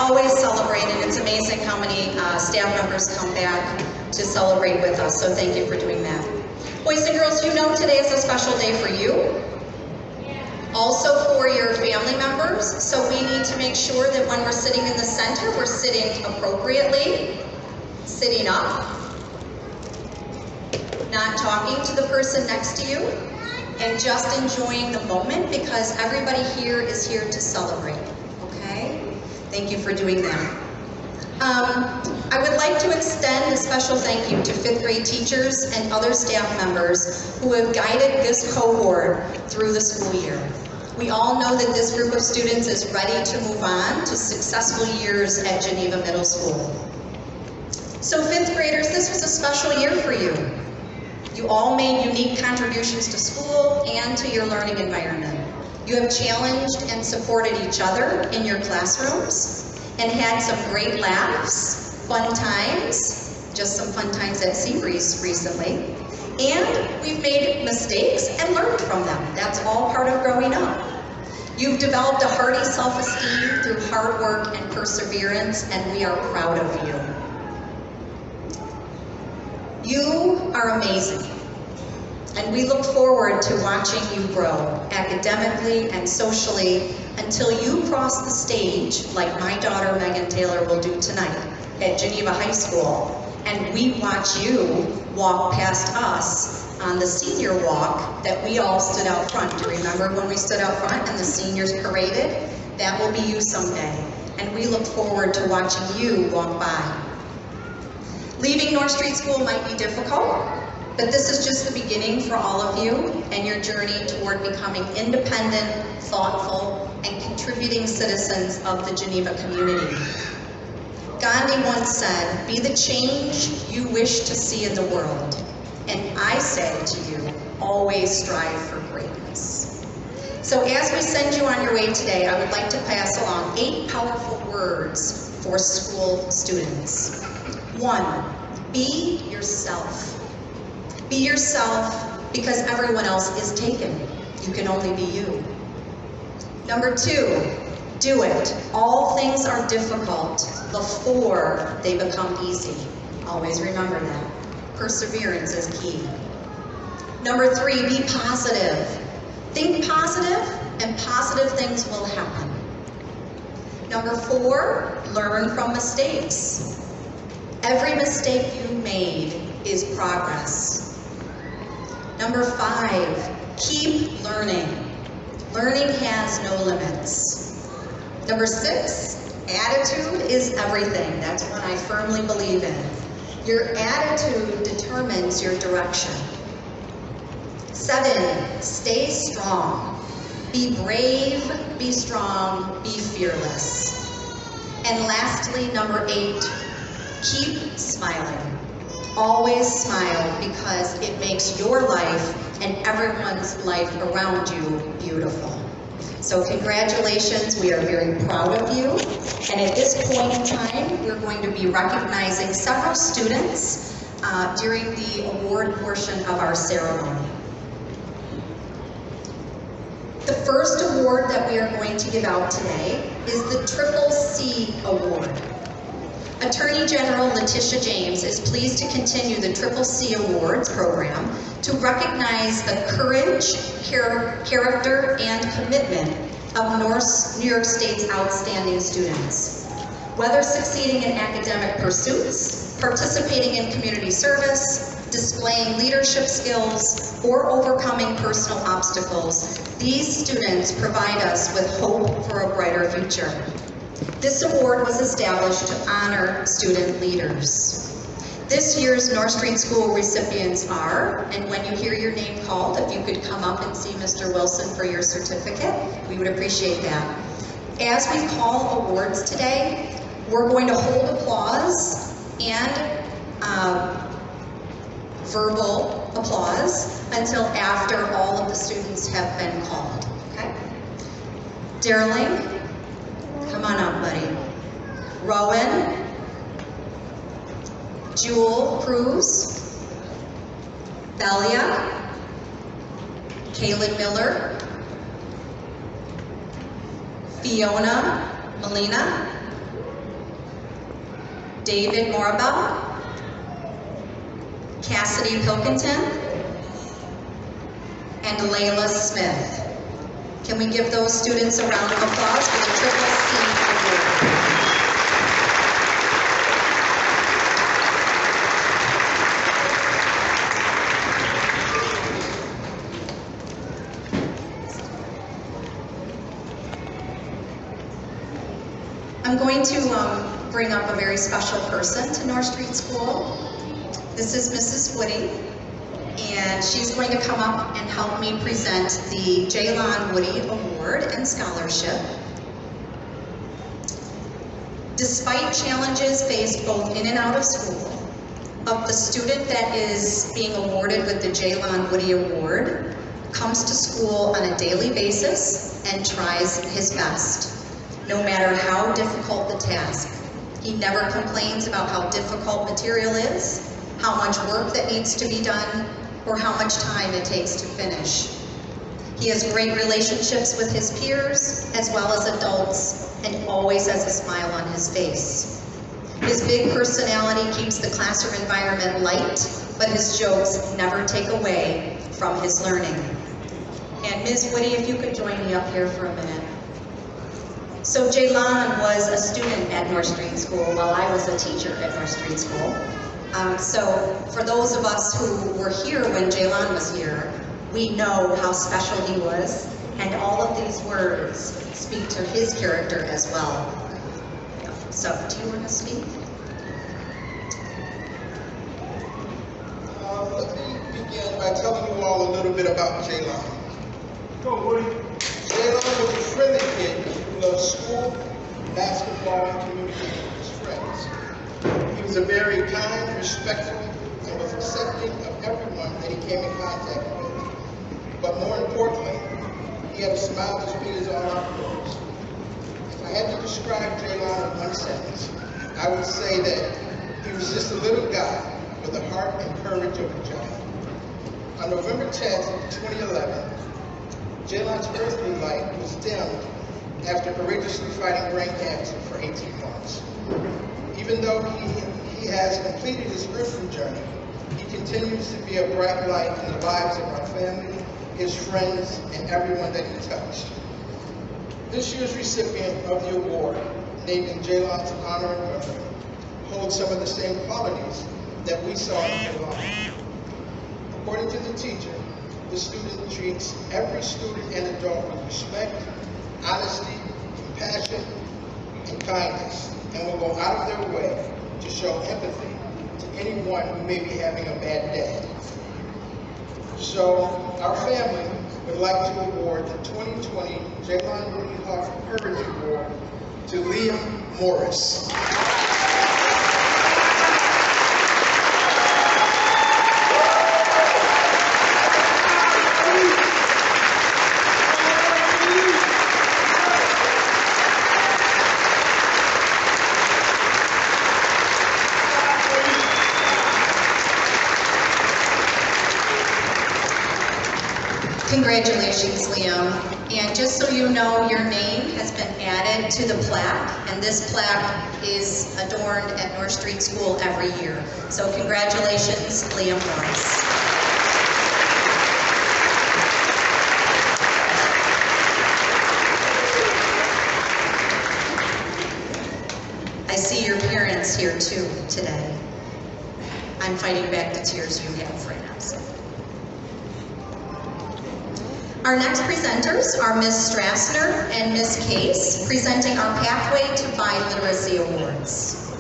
always celebrate, and it's amazing how many staff members come back to celebrate with us, so thank you for doing that. Boys and girls, you know today is a special day for you. Also for your family members, so we need to make sure that when we're sitting in the center, we're sitting appropriately, sitting up, not talking to the person next to you, and just enjoying the moment, because everybody here is here to celebrate, okay? Thank you for doing that. I would like to extend a special thank you to 5th grade teachers and other staff members who have guided this cohort through the school year. We all know that this group of students is ready to move on to successful years at Geneva Middle School. So 5th graders, this was a special year for you. You all made unique contributions to school and to your learning environment. You have challenged and supported each other in your classrooms and had some great laughs, fun times, just some fun times at Seabreeze recently. And we've made mistakes and learned from them. That's all part of growing up. You've developed a hearty self-esteem through hard work and perseverance, and we are proud of you. You are amazing, and we look forward to watching you grow academically and socially until you cross the stage like my daughter Megan Taylor will do tonight at Geneva High School, and we watch you walk past us on the senior walk that we all stood out front. Do you remember when we stood out front and the seniors paraded? That will be you someday, and we look forward to watching you walk by. Leaving North Street School might be difficult, but this is just the beginning for all of you and your journey toward becoming independent, thoughtful, and contributing citizens of the Geneva community. Gandhi once said, "Be the change you wish to see in the world." And I say to you, always strive for greatness. So as we send you on your way today, I would like to pass along 8 powerful words for school students. 1, be yourself. Be yourself because everyone else is taken. You can only be you. Number 2, do it. All things are difficult before they become easy. Always remember that. Perseverance is key. Number 3, be positive. Think positive, and positive things will happen. Number 4, learn from mistakes. Every mistake you made is progress. Number 5, keep learning. Learning has no limits. Number 6, attitude is everything. That's what I firmly believe in. Your attitude determines your direction. 7, stay strong. Be brave, be strong, be fearless. And lastly, number 8, keep smiling. Always smile because it makes your life and everyone's life around you beautiful. So congratulations, we are very proud of you. And at this point in time, we're going to be recognizing several students during the award portion of our ceremony. The first award that we are going to give out today is the Triple C Award. Attorney General Letitia James is pleased to continue the Triple C Awards program to recognize the courage, character, and commitment of New York State's outstanding students. Whether succeeding in academic pursuits, participating in community service, displaying leadership skills, or overcoming personal obstacles, these students provide us with hope for a brighter future. This award was established to honor student leaders. This year's North Street School recipients are, and when you hear your name called, if you could come up and see Mr. Wilson for your certificate, we would appreciate that. As we call awards today, we're going to hold applause and verbal applause until after all of the students have been called, okay? Darling, come on up, buddy. Rowan, Jewel Cruz, Belia, Kaylin Miller, Fiona Molina, David Morabel, Cassidy Pilkington, and Layla Smith. Can we give those students a round of applause for the Triple C Award? I'm going to bring up a very special person to North Street School. This is Mrs. Woody, and she's going to come up and help me present the Jaylon Woody Award and Scholarship. Despite challenges faced both in and out of school, the student that is being awarded with the Jaylon Woody Award comes to school on a daily basis and tries his best, no matter how difficult the task. He never complains about how difficult material is, how much work that needs to be done, or how much time it takes to finish. He has great relationships with his peers, as well as adults, and always has a smile on his face. His big personality keeps the classroom environment light, but his jokes never take away from his learning. And Ms. Woody, if you could join me up here for a minute. So Jaylon was a student at North Street School while I was a teacher at North Street School. So for those of us who were here when Jaylon was here, we know how special he was, and all of these words speak to his character as well. So, do you want to speak? Let me begin by telling you all a little bit about Jaylon. Go, Woody. Jaylon was a friendly kid who loved school, basketball, and communicating with his friends. He was a very kind, respectful, and was accepting of everyone that he came in contact with. But more importantly, he had a smile as big as all our clothes. If I had to describe Jaylon in one sentence, I would say that he was just a little guy with the heart and courage of a giant. On November 10th, 2011, Jaylon's earthly light was dimmed after courageously fighting brain cancer for 18 months. Even though he has completed his earthly journey, he continues to be a bright light in the lives of our family, his friends, and everyone that he touched. This year's recipient of the award, named in Jaylon's honor and memory, holds some of the same qualities that we saw in Jaylon. According to the teacher, the student treats every student and adult with respect, honesty, compassion, and kindness, and will go out of their way to show empathy to anyone who may be having a bad day. So, our family would like to award the 2020 Jaylon Woody Courage Award to Liam Morris. Congratulations, Liam. And just so you know, your name has been added to the plaque, and this plaque is adorned at North Street School every year. So congratulations, Liam Morris. I see your parents here too today. I'm fighting back the tears you have right now. So. Our next presenters are Ms. Strassner and Ms. Case, presenting our Pathway to Biliteracy Awards.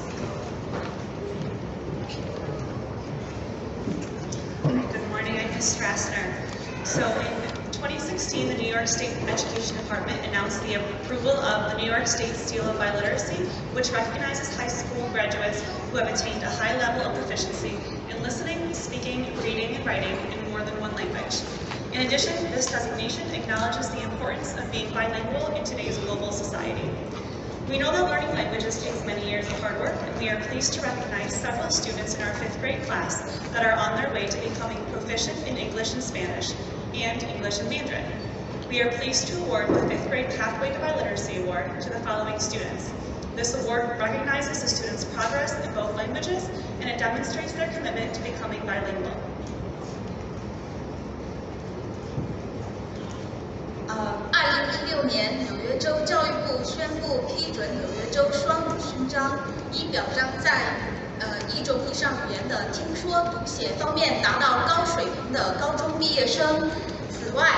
Good morning, I'm Ms. Strassner. So in 2016, the New York State Education Department announced the approval of the New York State Seal of Biliteracy, which recognizes high school graduates who have attained a high level of proficiency in listening, speaking, reading, and writing in more than one language. In addition, this designation acknowledges the importance of being bilingual in today's global society. We know that learning languages takes many years of hard work, and we are pleased to recognize several students in our 5th grade class that are on their way to becoming proficient in English and Spanish, and English and Mandarin. We are pleased to award the 5th grade Pathway to Biliteracy Award to the following students: This award recognizes the students' progress in both languages, and it demonstrates their commitment to becoming bilingual. 2016年，纽约州教育部宣布批准纽约州双语勋章，以表彰在一种以上语言的听说读写方面达到高水平的高中毕业生。此外，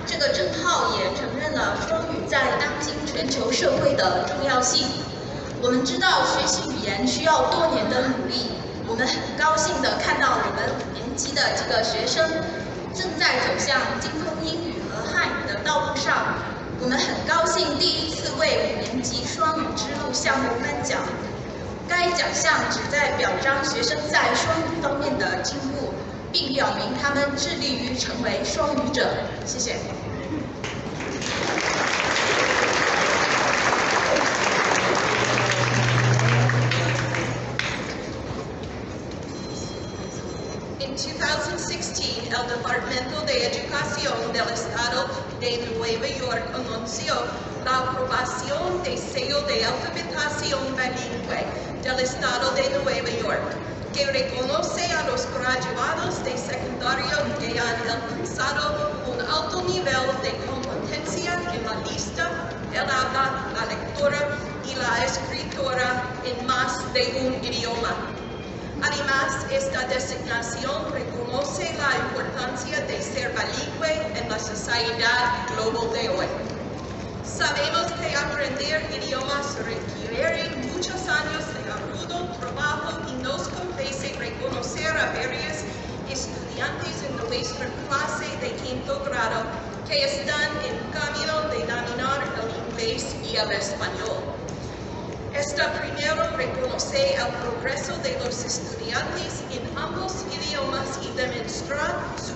这个证号也承认了双语在当今全球社会的重要性。我们知道学习语言需要多年的努力，我们很高兴地看到我们5年级的这个学生正在走向精通英语和汉语的道路上。我们很高兴第一次为5年级双语之路项目颁奖。该奖项旨在表彰学生在双语方面的进步，并表明他们致力于成为双语者。谢谢。In 2016, el Departamento de Educación del Estado de Nueva York anunció la aprobación del sello de alfabetización bilingüe del Estado de Nueva York, que reconoce a los graduados de secundaria que han alcanzado un alto nivel de competencia en la lista, el habla, la lectura y la escritura en más de un idioma. Además, esta designación reconoce la importancia de ser bilingüe en la sociedad global de hoy. Sabemos que aprender idiomas requiere muchos años de arduo trabajo y nos complace reconocer a varios estudiantes en nuestra clase de 5º grado que están en camino de dominar el inglés y el español. Esta primero reconoce el progreso de los estudiantes en ambos idiomas y demostrar su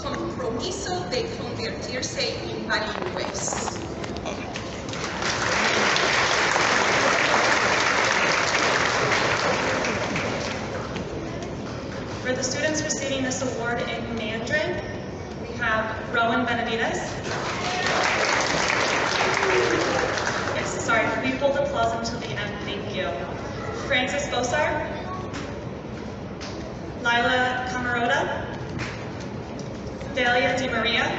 compromiso de convertirse en bilingües. For the students receiving this award in Mandarin, we have Rowan Benavides. Yes, sorry, we hold applause until the end, thank you. Francis Bosar, Lila Camarota, Dalia Di Maria,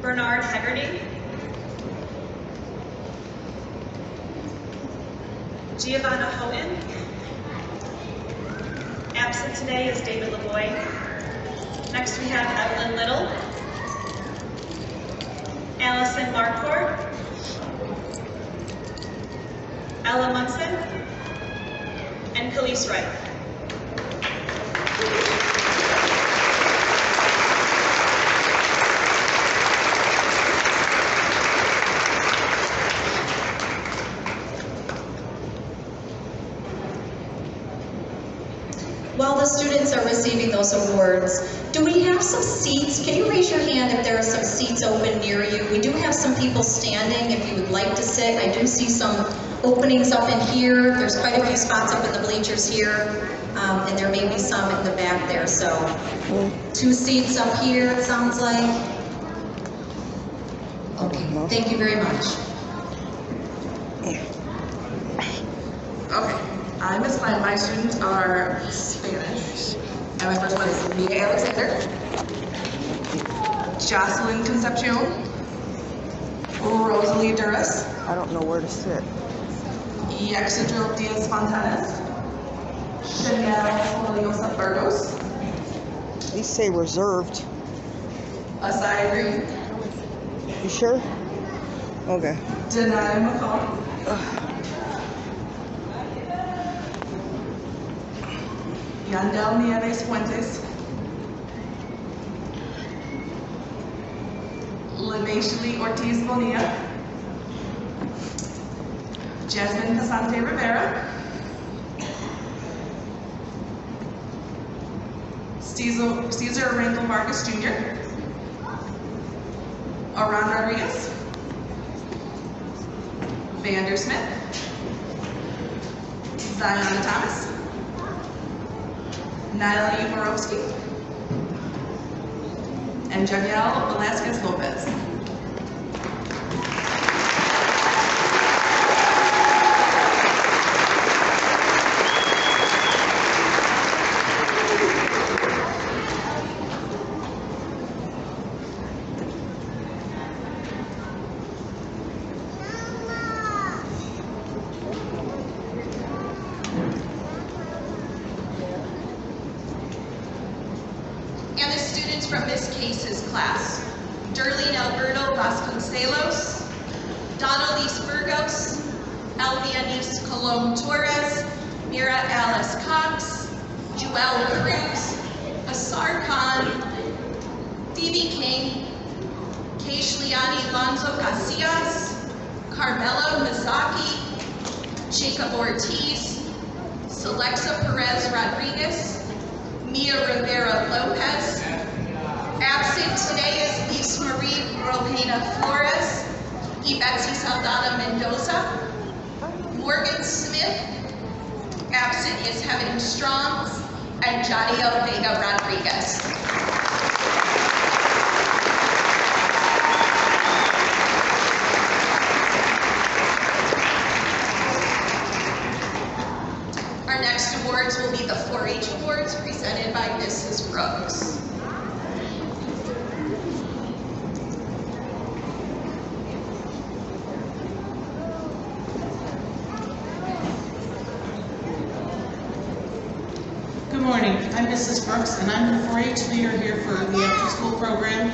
Bernard Hegarty, Giovanna Houghton. Absent today is David LeBoy. Next we have Evelyn Little, Allison Marcourt, Ella Munson, and Khalees Wright. While the students are receiving those awards, do we have some seats? Can you raise your hand if there are some seats open near you? We do have some people standing if you would like to sit. I do see some openings up in here. There's quite a few spots up in the bleachers here, and there may be some in the back there. So 2 seats up here, it sounds like. Okay, thank you very much. Okay, I'm Miss Klein. My students are Spanish. And my first one is Mia Alexander, Jocelyn Concepcion, Rosalie Duras, I don't know where to sit. Yaxidril Diaz Fontanes, Chanel Foliosa Burgos, These say reserved. Asai Green, You sure? Okay. Denai McCall, Yandel Nieves Fuentes, Lenashli Ortiz Bonilla, Jasmine Casante Rivera, Cesar Randall Vargas Jr., Aran Rodriguez, Vander Smith, Zion Thomas, Natalie Borowski, and Danielle Velasquez Lopez. Miss Case's class. Darlene Alberto Vasconcelos, Donalise Burgos, Elvianice Colom Torres, Mira Alice Cox, Joelle Cruz, Asar Khan, Phoebe King, Keishliani Lonzo Casillas, Carmelo Mizaki, Jacob Ortiz, Celexa Perez Rodriguez, Mia Rivera Lopez. Absent today is Lisa Marie Rojena Flores, Betsy Saldana Mendoza, Morgan Smith. Absent is Heaven Strong and Jadiel Vega Rodriguez. Our next awards will be the 4-H Awards presented by Mrs. Brooks. Good morning, I'm Mrs. Brooks and I'm the 4-H leader here for the after school program.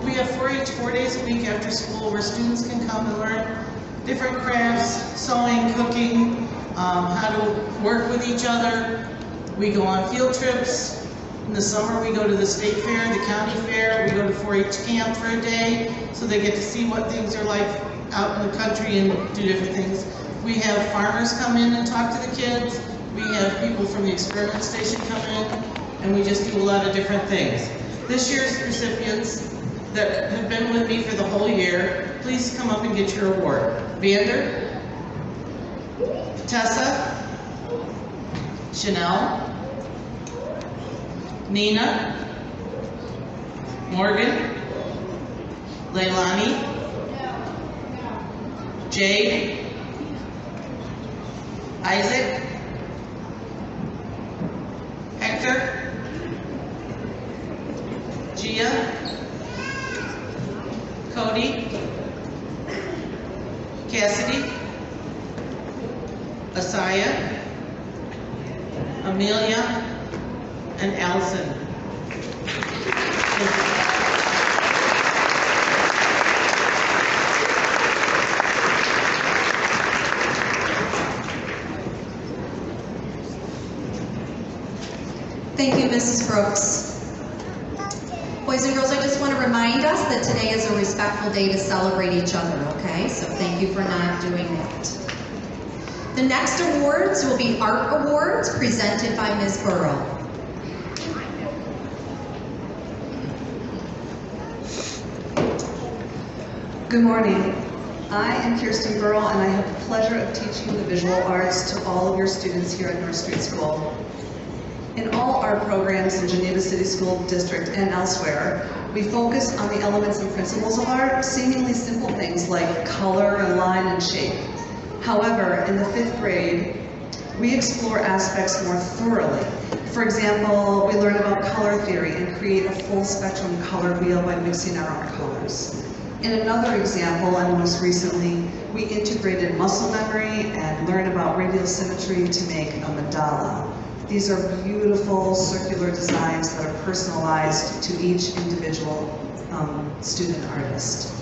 We have 4-H 4 days a week after school where students can come and learn different crafts, sewing, cooking, how to work with each other. We go on field trips. In the summer we go to the state fair, the county fair, we go to 4-H camp for a day so they get to see what things are like out in the country and do different things. We have farmers come in and talk to the kids. We have people from the experiment station come in, and we just do a lot of different things. This year's recipients that have been with me for the whole year, please come up and get your award. Vander, Tessa, Chanel, Nina, Morgan, Leilani, Jade, Isaac, Hector, Gia, Cody, Cassidy, Asaya, Amelia, and Allison. Thank you, Mrs. Brooks. Boys and girls, I just want to remind us that today is a respectful day to celebrate each other, okay? So thank you for not doing that. The next awards will be Art Awards presented by Ms. Burrow. Good morning. I am Kirsten Burrell and I have the pleasure of teaching the visual arts to all of your students here at North Street School. In all art programs in Geneva City School District and elsewhere, we focus on the elements and principles of art, seemingly simple things like color and line and shape. However, in the 5th grade, we explore aspects more thoroughly. For example, we learn about color theory and create a full spectrum color wheel by mixing our own colors. In another example, and most recently, we integrated muscle memory and learn about radial symmetry to make a mandala. These are beautiful circular designs that are personalized to each individual student artist.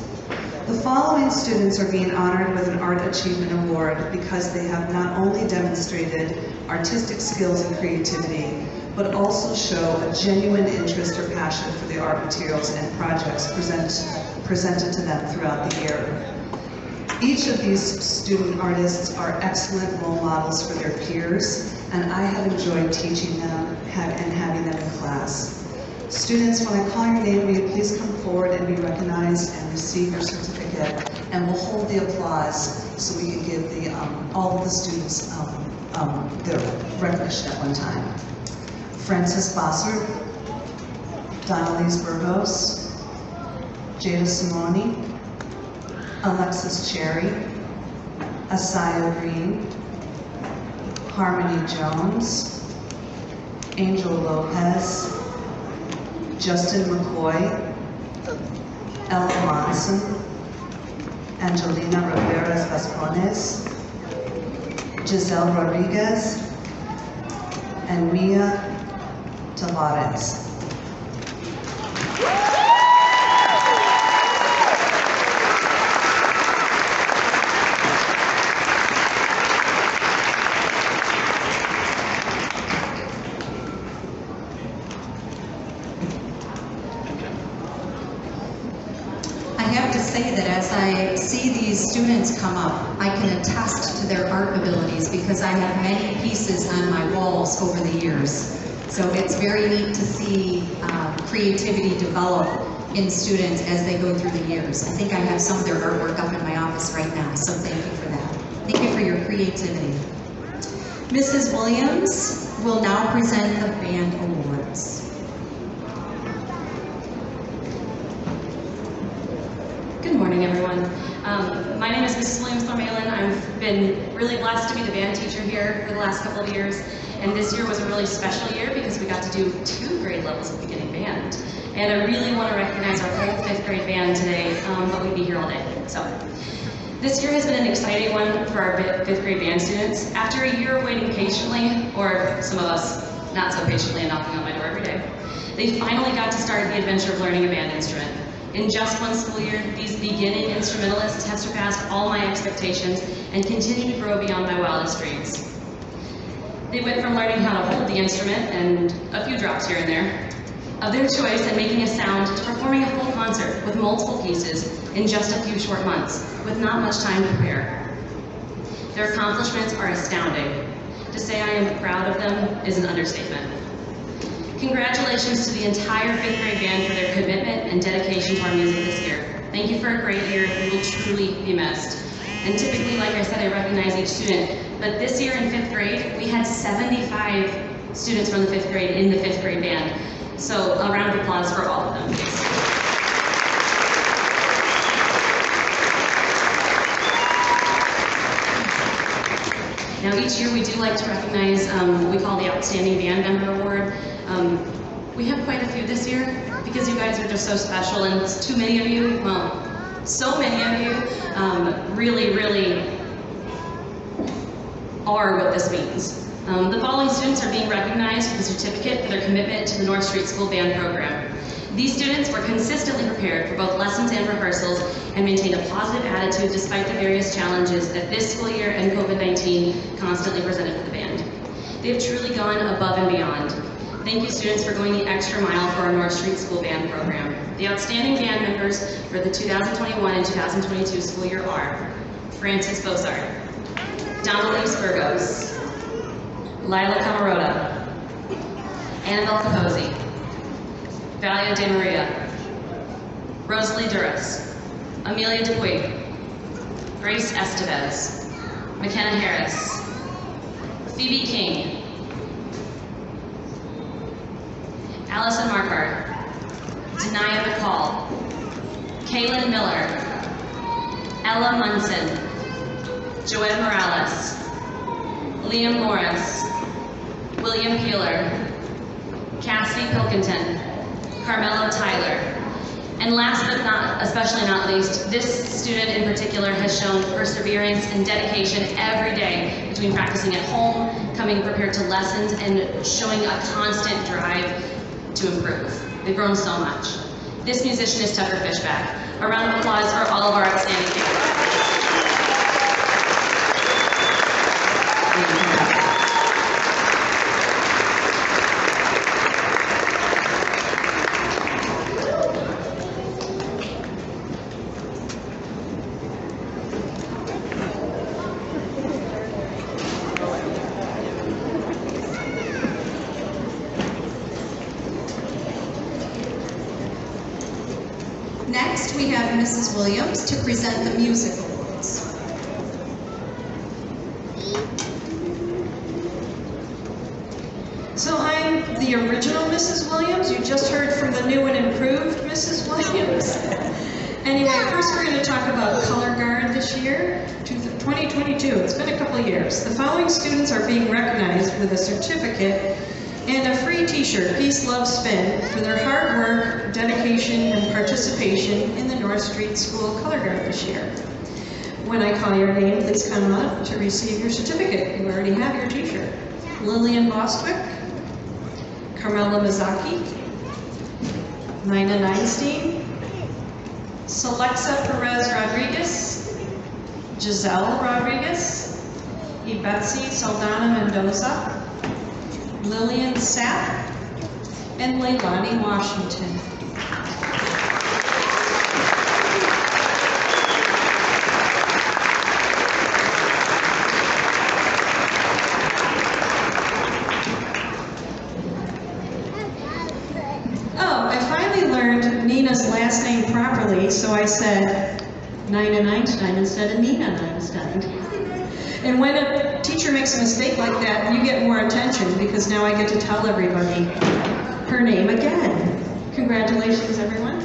The following students are being honored with an Art Achievement Award because they have not only demonstrated artistic skills and creativity, but also show a genuine interest or passion for the art materials and projects presented to them throughout the year. Each of these student artists are excellent role models for their peers, and I have enjoyed teaching them and having them in class. Students, when I call your name, will you please come forward and be recognized and receive your certificate, and we'll hold the applause so we can give all of the students their recognition at one time. Francis Bossert, Donalise Burgos, Jada Simoni, Alexis Cherry, Asaya Green, Harmony Jones, Angel Lopez, Justin McCoy, Ella Monson, Angelina Rivera Vascones, Giselle Rodriguez, and Mia Tavares. see these students come up, I can attest to their art abilities because I have many pieces on my walls over the years. So it's very neat to see creativity develop in students as they go through the years. I think I have some of their artwork up in my office right now, so thank you for that. Thank you for your creativity. Mrs. Williams will now present the band awards. Good morning, everyone. My name is Mrs. Williams-Thormalin. I've been really blessed to be the band teacher here for the last couple of years, and this year was a really special year because we got to do 2 grade levels of beginning band. And I really want to recognize our whole 5th grade band today, but we'd be here all day. So, this year has been an exciting one for our 5th grade band students. After a year of waiting patiently, or some of us not so patiently and knocking on my door every day, they finally got to start the adventure of learning a band instrument. In just 1 school year, these beginning instrumentalists have surpassed all my expectations and continue to grow beyond my wildest dreams. They went from learning how to hold the instrument and a few drops here and there of their choice and making a sound to performing a full concert with multiple pieces in just a few short months with not much time to prepare. Their accomplishments are astounding. To say I am proud of them is an understatement. Congratulations to the entire 5th grade band for their commitment and dedication to our music this year. Thank you for a great year. You will truly be missed. And typically, like I said, I recognize each student, but this year in 5th grade, we had 75 students from the 5th grade in the 5th grade band. So a round of applause for all of them, please. Now each year we do like to recognize what we call the Outstanding Band Member Award. We have quite a few this year because you guys are just so special, and it's too many of you, well, so many of you really are what this means. The following students are being recognized with a certificate for their commitment to the North Street School Band program. These students were consistently prepared for both lessons and rehearsals and maintained a positive attitude despite the various challenges that this school year and COVID-19 constantly presented for the band. They have truly gone above and beyond. Thank you, students, for going the extra mile for our North Street School Band program. The outstanding band members for the 2021 and 2022 school year are Francis Bossart, Donalise Burgos, Lila Camarota, Annabelle Capozzi, Valia De Maria, Rosalie Duras, Amelia Dupuy, Grace Estevez, McKenna Harris, Phoebe King, Allison Markard, Denaya McCall, Kaylin Miller, Ella Munson, Joanne Morales, Liam Morris, William Peeler, Cassidy Pilkington, Carmelo Tyler, and last but especially not least, this student in particular has shown perseverance and dedication every day between practicing at home, coming prepared to lessons, and showing a constant drive to improve. They've grown so much. This musician is Tucker Fishback. A round of applause for all of our outstanding people. Next, we have Mrs. Williams to present the music awards. So I'm the original Mrs. Williams. You just heard from the new and improved Mrs. Williams. Anyway, first we're going to talk about Color Guard this year, 2022. It's been a couple of years. The following students are being recognized with a certificate and a free t-shirt, Peace, Love, Spin, for their hard work, dedication, and participation in the North Street School Color Guard this year. When I call your name, please come up to receive your certificate. You already have your t-shirt. Lillian Bostwick, Carmela Mizaki, Nina Neinstein, Celexa Perez Rodriguez, Giselle Rodriguez, Ibetsi Saldana Mendoza, Lillian Sapp, and Leilani Washington. grade, so I said Nina Einstein instead of Nina Einstein. And when a teacher makes a mistake like that, you get more attention because now I get to tell everybody her name again. Congratulations, everyone.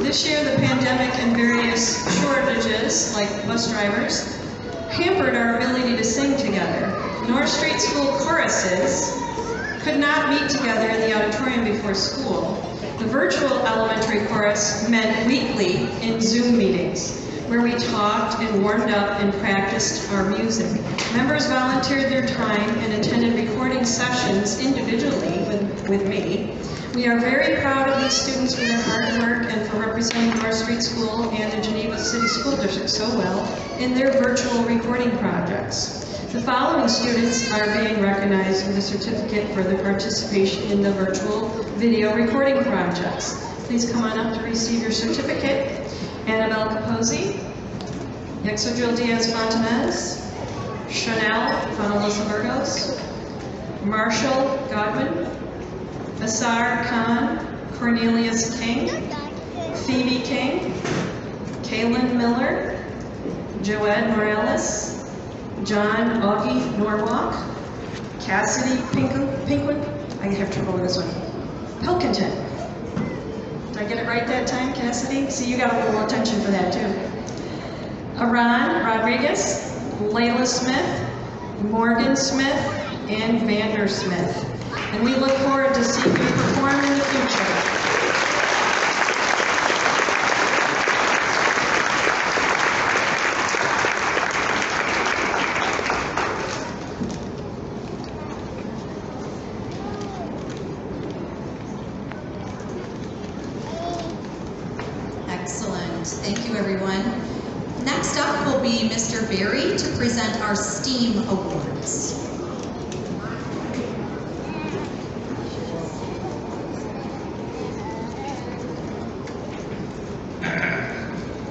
This year, the pandemic and various shortages, like bus drivers, hampered our ability to sing together. North Street School choruses could not meet together in the auditorium before school. The virtual elementary chorus met weekly in Zoom meetings, where we talked and warmed up and practiced our music. Members volunteered their time and attended recording sessions individually with me. We are very proud of these students for their hard work and for representing North Street School and the Geneva City School District so well in their virtual recording projects. The following students are being recognized with a certificate for their participation in the virtual video recording projects. Please come on up to receive your certificate. Annabelle Capozzi, Exodril Diaz Fontanez, Chanel Fonalisa Burgos, Marshall Godwin, Asar Khan, Cornelius King, Phoebe King, Kaylin Miller, Joed Morales, John Augie Norwalk, Cassidy Pinkwin, I have trouble with this one, Pilkington. Did I get it right that time, Cassidy? See, you got a little attention for that too. Aran Rodriguez, Layla Smith, Morgan Smith, and Vander Smith. And we look forward to seeing you perform in the future. Excellent. Thank you, everyone. Next up will be Mr. Berry to present our STEAM Awards.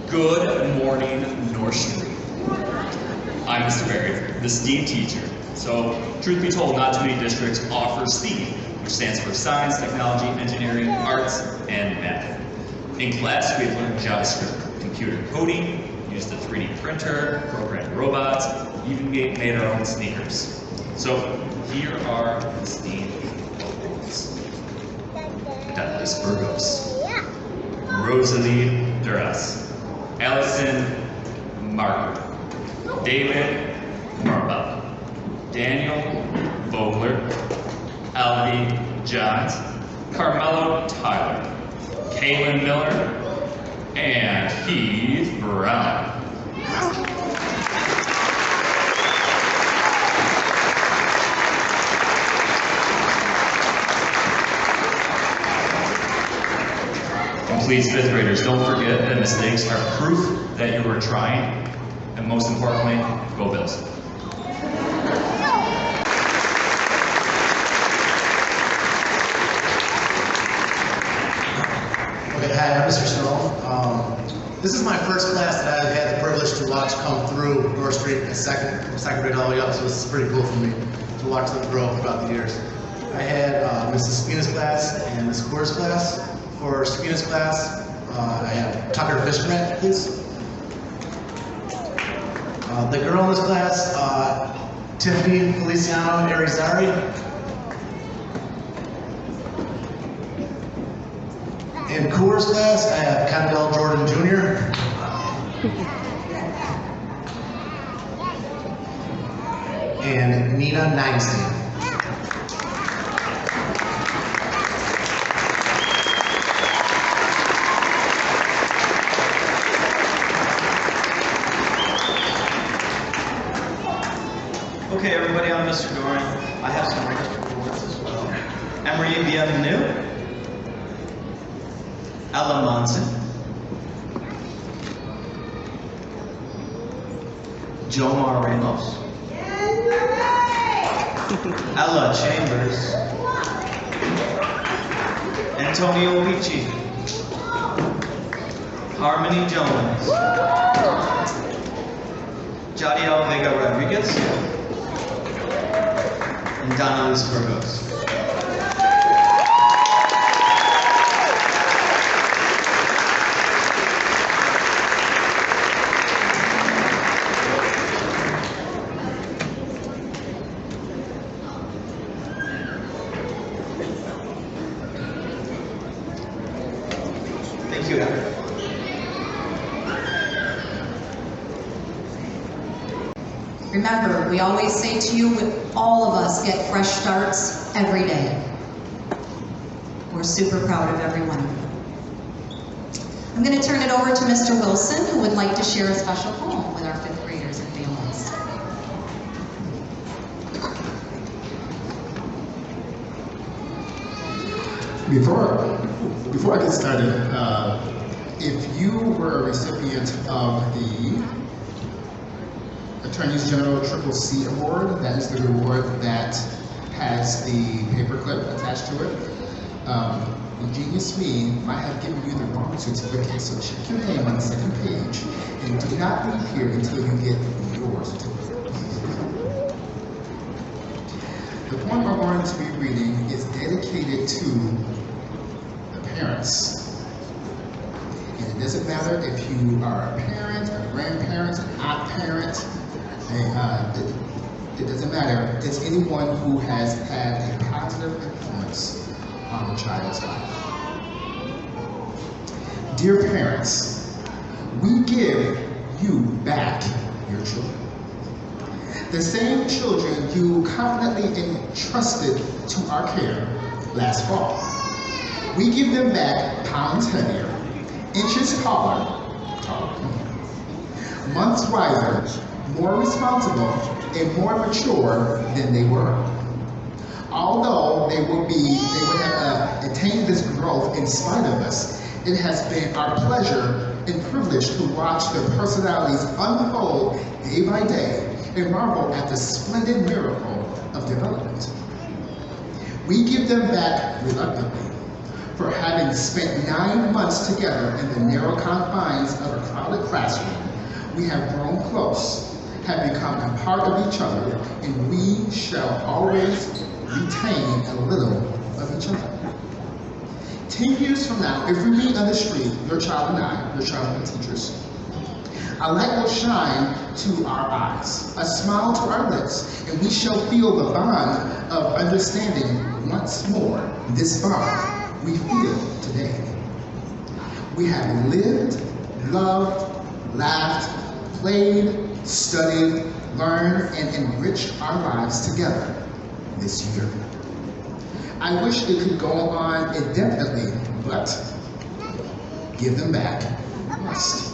Good morning, North Street. I'm Mr. Berry, the STEAM teacher. So, truth be told, not too many districts offer STEAM, which stands for Science, Technology, Engineering, Arts, and Math. In class, we have learned JavaScript, computer coding, used a 3D printer, programmed robots, even made our own sneakers. So, here are the STEAM awards. Douglas Burgos, Rosalie Duras, Allison Margaret, David Marble, Daniel Vogler, Albie Johns, Carmelo Tyler, Kaylin Miller, and Heath Brown. And please, fifth graders, don't forget that mistakes are proof that you were trying, and most importantly, go Bills. Okay, hi, I'm Mr. Snow. This is my first class that I've had the privilege to watch come through North Street from second grade all the way up, so this is pretty cool for me to watch them grow throughout the years. I had Mrs. Spina's class and Ms. Core's class. For Spina's class, I have Tucker Fishbrat, please. The girl in this class, Tiffany Feliciano Arizari. In Coors class, I have Kendall Jordan Jr. and Nina Neinstein. Okay, everybody, I'm Mr. Doran. I have some registered awards as well. Emery Bienvenue, Ella Monson, Jomar Ramos, Ella Chambers, Antonio Vici, Harmony Jones, Jadiel Vega Rodriguez, and Donna Luz Burgos. Thank you, Heather. Remember, we always say to you, all of us get fresh starts every day. We're super proud of everyone. I'm going to turn it over to Mr. Wilson, who would like to share a special poem with our fifth graders and families. Before I get started, if you were a recipient of the Attorneys General CCC Award, that is the award that has the paperclip attached to it. Ingenious me might have given you the wrong certificate, so check your name on the second page, and do not leave here until you get your certificate. The poem I'm going to be reading is dedicated to the parents. And it doesn't matter if you are a parent, a grandparent, an aunt parent, it doesn't matter. It's anyone who has had a positive influence on the child's life. Dear parents, we give you back your children. The same children you confidently entrusted to our care last fall. We give them back pounds heavier, inches taller, months wiser, more responsible, and more mature than they were. Although they would have attained this growth in spite of us, it has been our pleasure and privilege to watch their personalities unfold day by day and marvel at the splendid miracle of development. We give them back reluctantly for having spent 9 months together in the narrow confines of a crowded classroom. We have grown close, have become a part of each other, and we shall always retain a little of each other. 10 years from now, if we meet on the street, your child and I, your child and the teachers, a light will shine to our eyes, a smile to our lips, and we shall feel the bond of understanding once more, this bond we feel today. We have lived, loved, laughed, played, studied, learned, and enriched our lives together this year. I wish it could go on indefinitely, but give them back we must.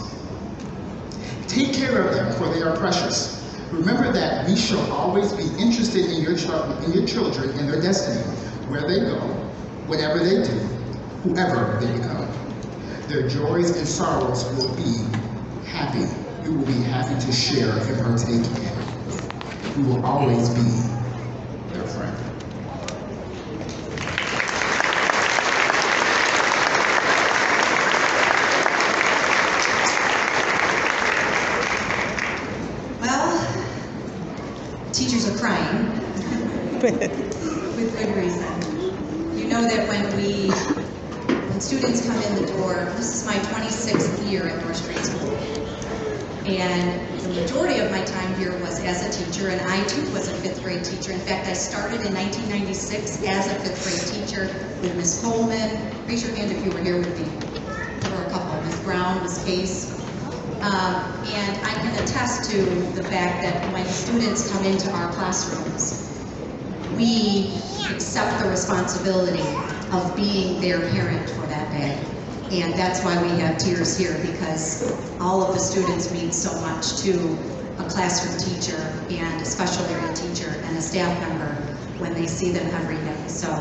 Take care of them, for they are precious. Remember that we shall always be interested in your children and their destiny, where they go, whatever they do, whoever they become. Their joys and sorrows will be happy. We will be happy to share and partake in. We will always be their friend. Well, teachers are crying with good reason. You know that when students come in the door, this is my 26th year at North Street School. And the majority of my time here was as a teacher, and I too was a fifth grade teacher. In fact, I started in 1996 as a fifth grade teacher with Miss Coleman. Raise your hand if you were here with me. There were a couple, Miss Brown, Miss Case. And I can attest to the fact that when students come into our classrooms, we accept the responsibility of being their parent for that day. And that's why we have tears here, because all of the students mean so much to a classroom teacher and a special area teacher and a staff member when they see them every day. So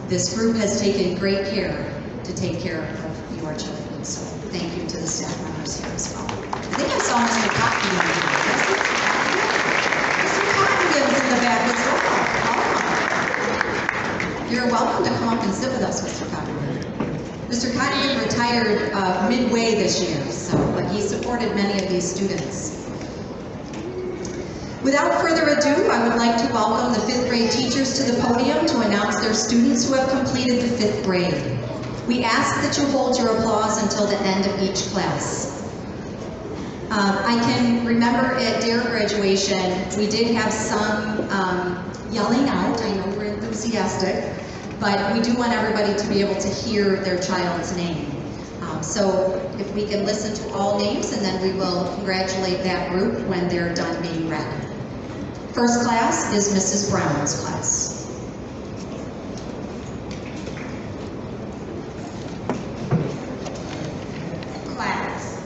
this group has taken great care to take care of your children. So thank you to the staff members here as well. I think I saw Mr. Cottingham's in the back as well. You're welcome to come up and sit with us, Mr. Cottingham. Mr. Cottingham retired midway this year, but he supported many of these students. Without further ado, I would like to welcome the 5th grade teachers to the podium to announce their students who have completed the 5th grade. We ask that you hold your applause until the end of each class. I can remember at their graduation, we did have some yelling out. I know we're enthusiastic, but we do want everybody to be able to hear their child's name. So if we can listen to all names, and then we will congratulate that group when they're done being read. First class is Mrs. Brown's class. Class.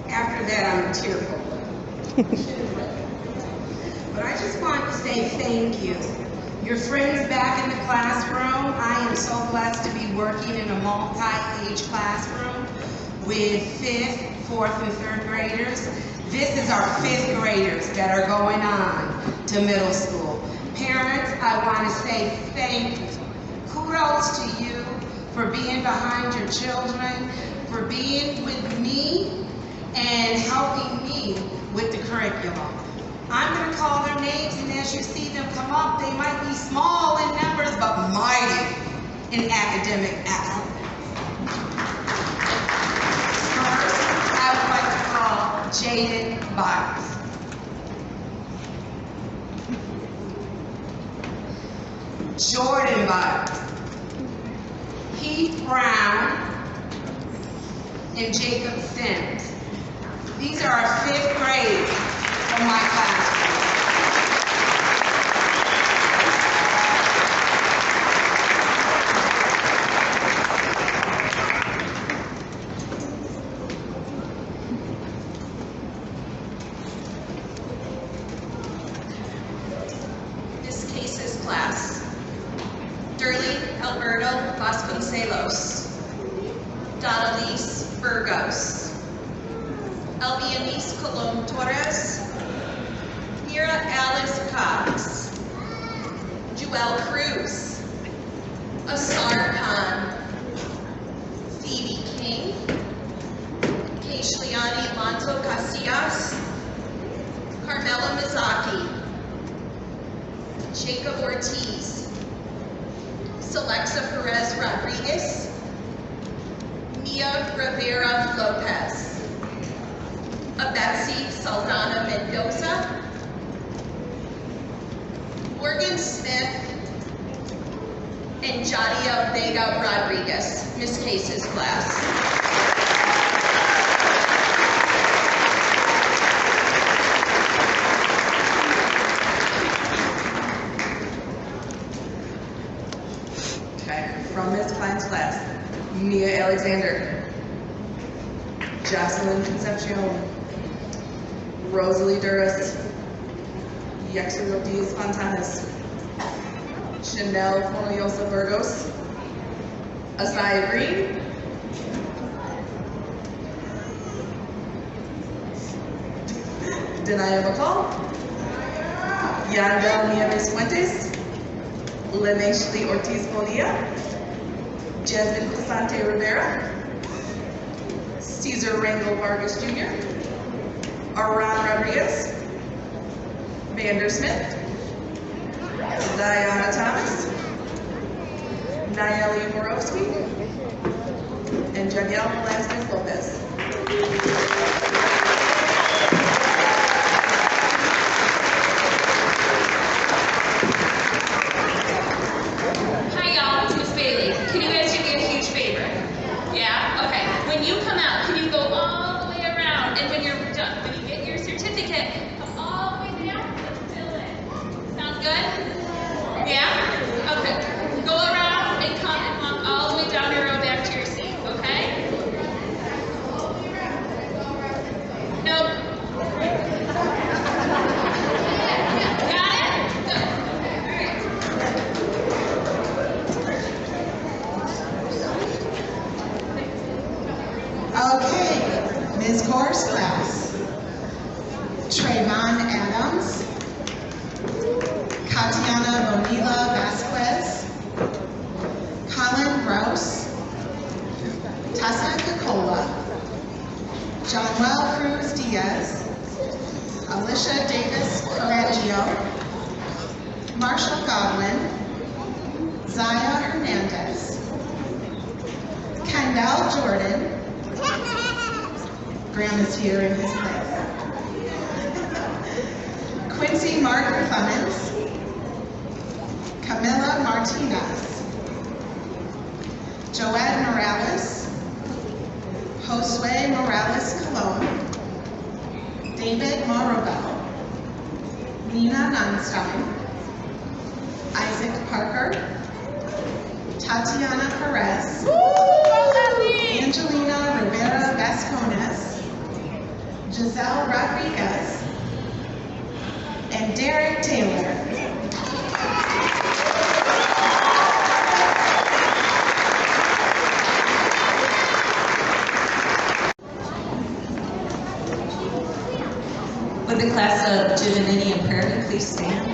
After that, I'm tearful. But I just want to say thank you. Your friends back in the classroom, I am so blessed to be working in a multi-age classroom with 5th, 4th, and 3rd graders. This is our 5th graders that are going on to middle school. Parents, I want to say thank you. Kudos to you for being behind your children, for being with me and helping me with the curriculum. I'm going to call their names, and as you see them come up, they might be small in numbers, but mighty in academic excellence. First, I would like to call Jaden Byers. Jordan Byers. Heath Brown and Jacob Sims. These are our 5th grade from my class. Miss Case's class. Durley Alberto Vasconcelos. Donalise Burgos. Elvianice Colon Torres. Mira Alice Cox. Joelle Cruz. Asar Khan. Phoebe King. Keishliani Lanto Casillas. Carmela Mizaki. Jacob Ortiz. Celexa Perez Rodriguez. Mia Rivera Lopez. Betsy Saldana Mendoza. Morgan Smith. And Jadia Vega Rodriguez, Miss Case's class. From Ms. Klein's class, Mia Alexander, Jocelyn Concepcion, Rosalie Duras, Yexel Diaz Fontanes, Chanel Corneliosa Burgos, Asaya Green, Denaya McCall, Yandel Nieves Fuentes, Lenashli Ortiz Bonilla, Jasmine Crisante Rivera, Cesar Rangel Vargas Jr., Aran Rodriguez, Vander Smith, Diana Thomas, Nayeli Borowski, and Janiel Velasquez Lopez. Hi y'all, it's Miss Bailey. Can you guys do me a huge favor? Yeah? Okay. When you come out, can you go all the way around? And when you're done, when you get your certificate, come all the way down. Let's fill it. Sounds good? Yeah? Okay. Go around and come and walk all the way down your row back to your seat, okay? Nope. Got it? Good. Okay, Ms. Core's class. Trayvon Adams, Katiana Bonilla Vasquez, Colin Gross, Tessa Cocola, Johnwell Cruz Diaz, Alicia Davis Correggio, Marshall Godwin, Zaya Hernandez, Kendall Jordan, Graham is here in his place, Quincy Martin Clemens, Camila Martinez, Joed Morales, Josue Morales Colon, David Morobel, Nina Nunstein, Isaac Parker, Tatiana Perez, Angelina Rivera Vascones, Giselle Rodriguez, and Derek Taylor. Would the class of Divinity and Prayer please stand?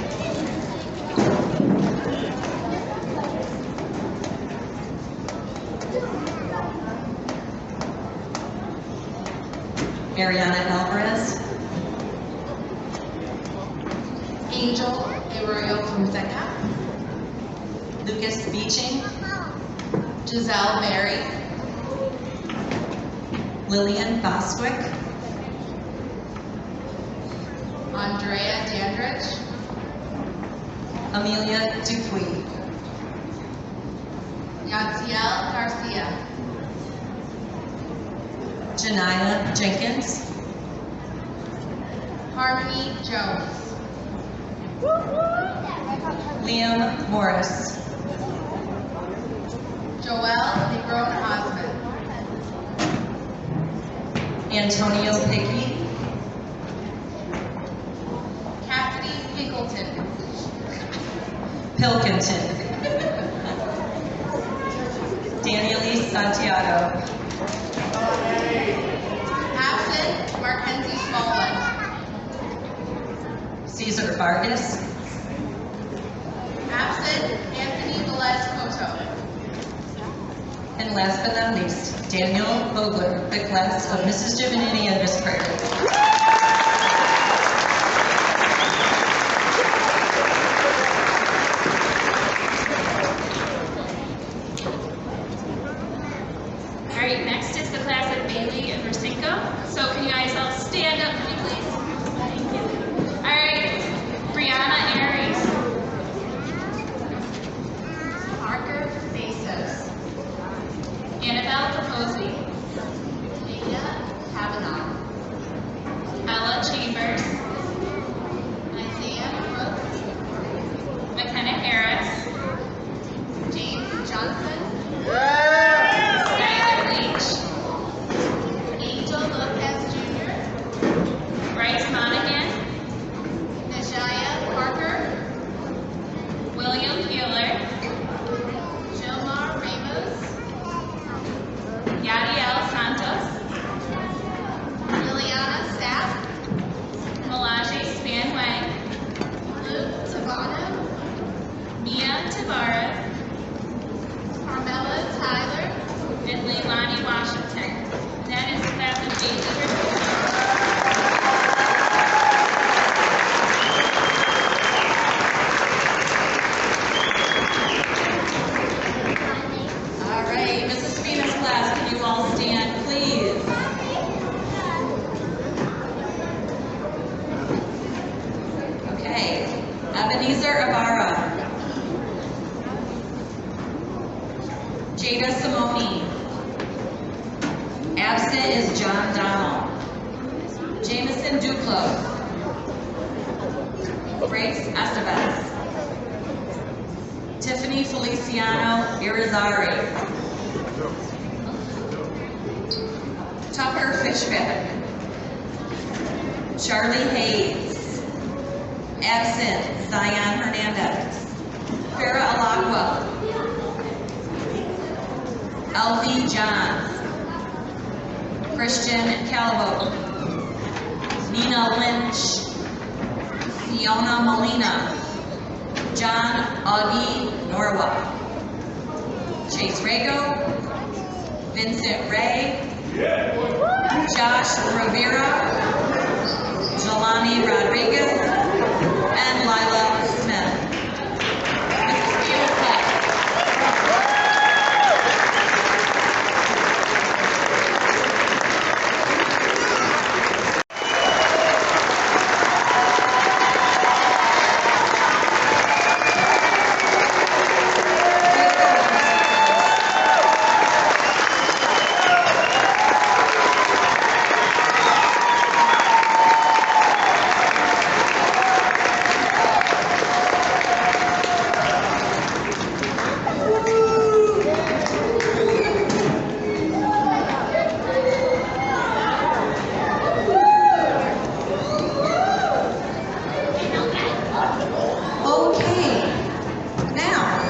Mariana Alvarez, Angel Arroyo Fonseca, Lucas Beeching, Giselle Berry, Lillian Bostwick, Andrea Dandridge, Amelia Dupuy, Yaciel Garcia, Janiyah Jenkins, Harmony Jones, Liam Morris, Joelle Negron Osmond, Antonio Pickey, Cassidy Pickleton, Pilkington, Danielise Santiago, absent Mackenzie Smallwood, Cesar Vargas, absent Anthony Velez Coto, and last but not least, Daniel Vogler, the class of Mrs. Divinity and Miss Prayer. All right, next is the class of Bailey and Versinko. So can you guys all stand up for me, please? Thank you. All right, Brianna Aries, Parker Bezos, Annabelle Capozzi, Dana Kavanaugh, Ella Chambers, Isaiah Brooks, McKenna Harris, James Johnson, Skylar Leach, Angel Lopez Jr., Bryce Monaghan, Najaya Parker, William Peeler, Jomar Ramos, Yadiel Santos, Liliana Sapp, Malaje Spanway, Luke Tavano, Mia Tavares, Carmela Tyler, and Leilani Washington. And that is the class of Bailey. All right, Mrs. Spina's class, can you all stand, please? Okay, Ebenezer Ibarra, Jada Simone, absent is John Donald, Jameson Duclos, Grace Estevez, Tiffany Feliciano Irizarry, Tucker Fishback, Charlie Hayes, absent Zion Hernandez, Farah Alagua, Elvie Johns, Christian Calvo, Nina Lynch, Fiona Molina, John Augie Norwa, Chase Rago, Vincent Ray, Josh Rivera, Jelani Rodriguez, and Lila Smith. Mrs. Buell. Okay, now,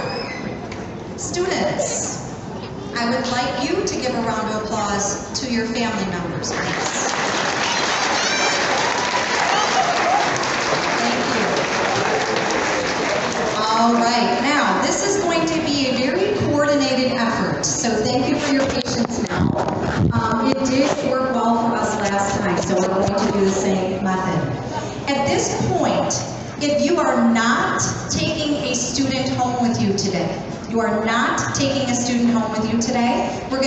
students, I would like you to give a round of applause to your family members, please. Thank you. All right, now, this is going to be a very coordinated effort, so thank you for your patience now. It did work well for us last time, so we're going to do the same method. At this point, if you are not taking a student home with you today, we're going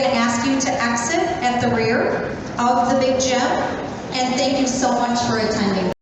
to ask you to exit at the rear of the big gym, and thank you so much for attending.